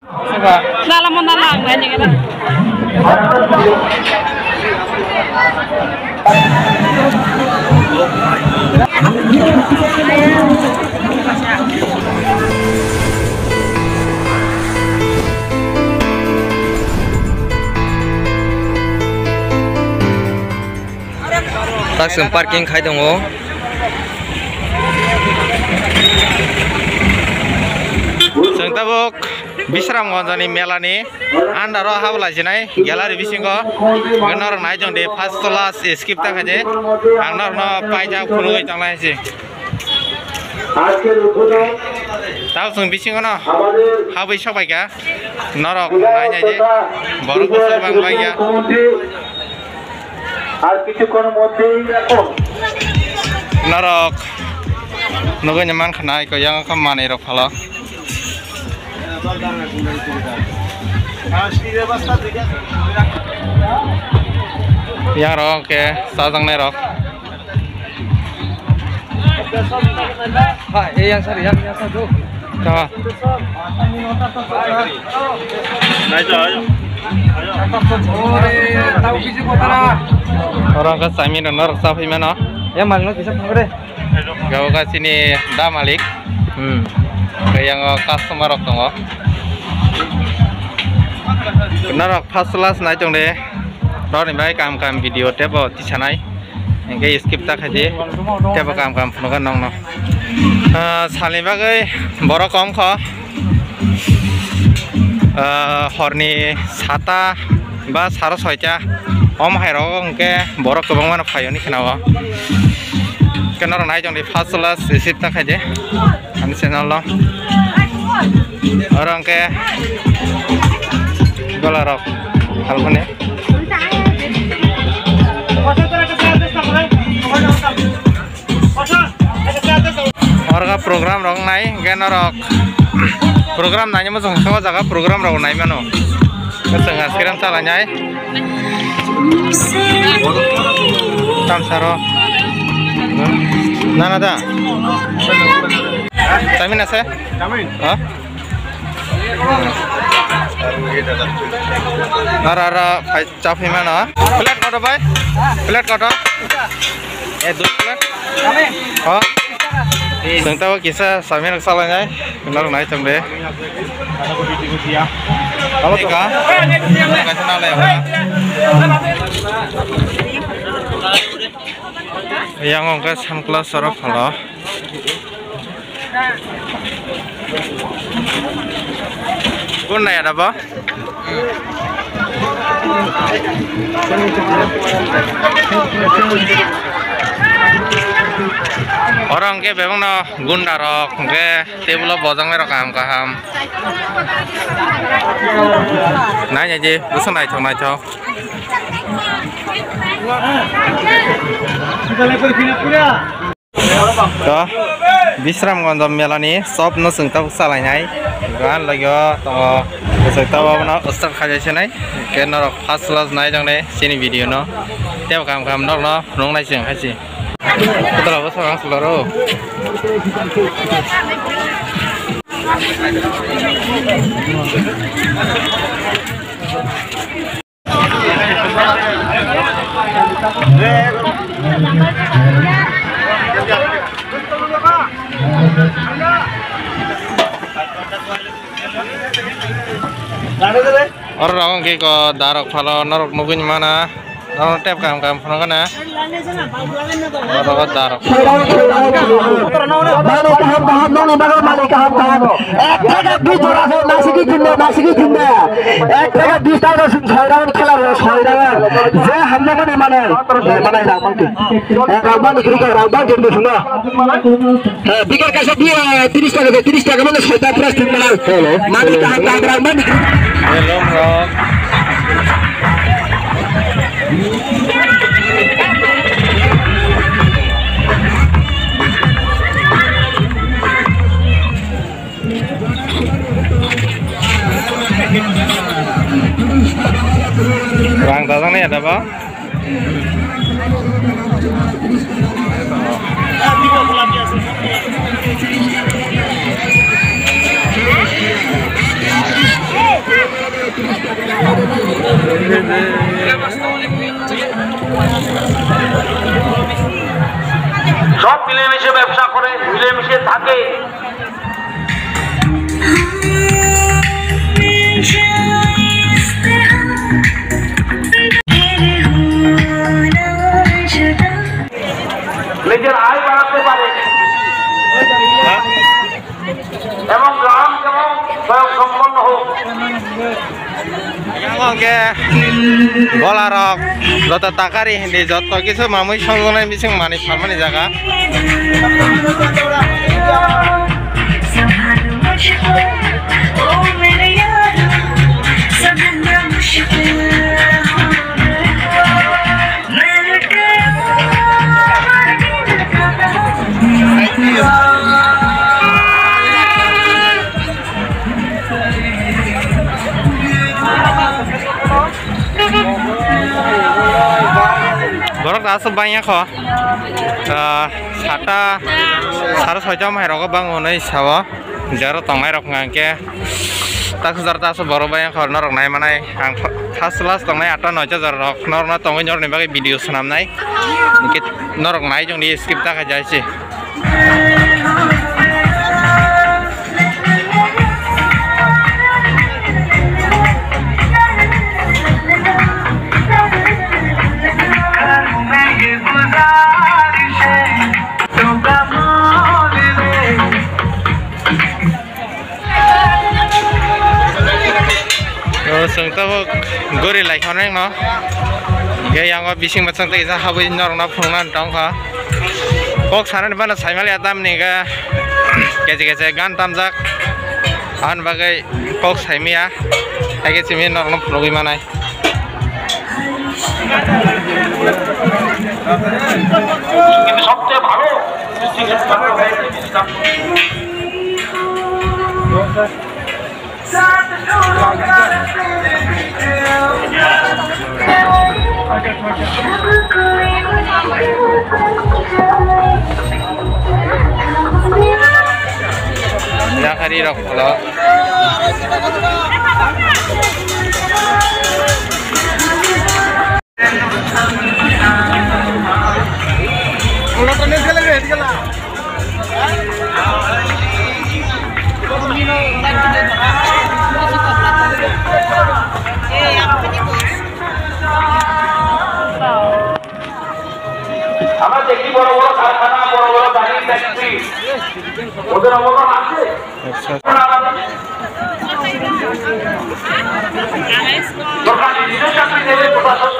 Dalam menalang banyak kita. Langsung parking khai dong. जों tabuk Bisramganjani melani andaro habla jinai gallery bisingo gonor nai jong de first class skip ta khaje angnor no paija phunui tanglai ji taw जों bisingo no habai sabai ga norok nai jai je borok bosor bang baiya আর কিছুক্ষণের মধ্যেই এখন নরক নগন্য মান খানাই কো yang kamane rok phala yang rok ke sajang ne rok ha yang sari yang satu coba orang ke sami donor sapi mana ya malu bisa pengure gawe ke sini da malik ke yang customer rok tong benar first class naik jong deh roni bai kam video tebo tisanai engke skip tak haji tebo kam phunogan nong no sali bagai borok kom kho horni sata ba saro soita om hairo engke borok kobang mana phayoni khenawa kenor nai jong di first class skip tak haji ani channel lo orang ke golarok halkone orga program rong nai genorok program nanya mo jong sawa jaga program rong nai mano keseng askiram salanyai tamsaro nana da tamin ase tamin ha Nara cafe mana? Plate kau bai? Plate kau? Dua plate? Oh, sengtawa kisah sami nak salahnya, kenal naik cembe. Kalau tiga, kasih nala ya. Yang ongkes hamklas sorok halo. Gun na ada ba? Orang ke bebang na gunda rok ke tebula bojang merok kaham. Nanya je, bukan naik cok. Toh, Bisramganj melani sop no sengtau salahnya. Gan lagi toh sengtau apa no ustad kaji senai. Kena rok first class naik jang deh sini video no. Tiap kam nok no nong naik jang kasih. Betul apa seorang seluruh. Orang ke ko darok phalo norok nugun mana norok tep kam phano kana norok darok Rang datang nih ada apa? সব মিলেমিশে ব্যবসা করে, মিলেমিশে থাকে। নিজের আয় বাড়াতে পারে এবং গ্রাম যেমন স্বয়ং সম্পন্ন হোক। গলারক যত টাকারি হিন্দি যত কিছু মামুই সংজনাই বিসিং মানি ফার্মানি জায়গা Borok asal banyak kok. Sata saru soja mah rok bang onai sawo. Jaro tongmai rok ngangke. Tak sejar tak seboro banyak kok norok nai manai. Ang khaslas tongmai ata noja jar rok nor na tongmai nyor nih bagi video senam nai. Nikit norok nai jong di skip tak aja sih. Seng tahu gori like orang no, ya yang gak bising macam tu kita habis nyorong nap phungan tong ha. Kok sana di mana saya melihat tam ni ke, kece gan tam jak, an bagai kok saya mia, kayak cimi nyorong nap logi mana? কিন্তু সবচেয়ে ভালো Ya hari rok lo. আমরা দেখি বড় বড় কারখানা, বড় বড় গাড়ি, ফ্যাক্টরি, ওদের অবদান আছে। সরকার নিজের চাকরি দেবে, প্রশাসন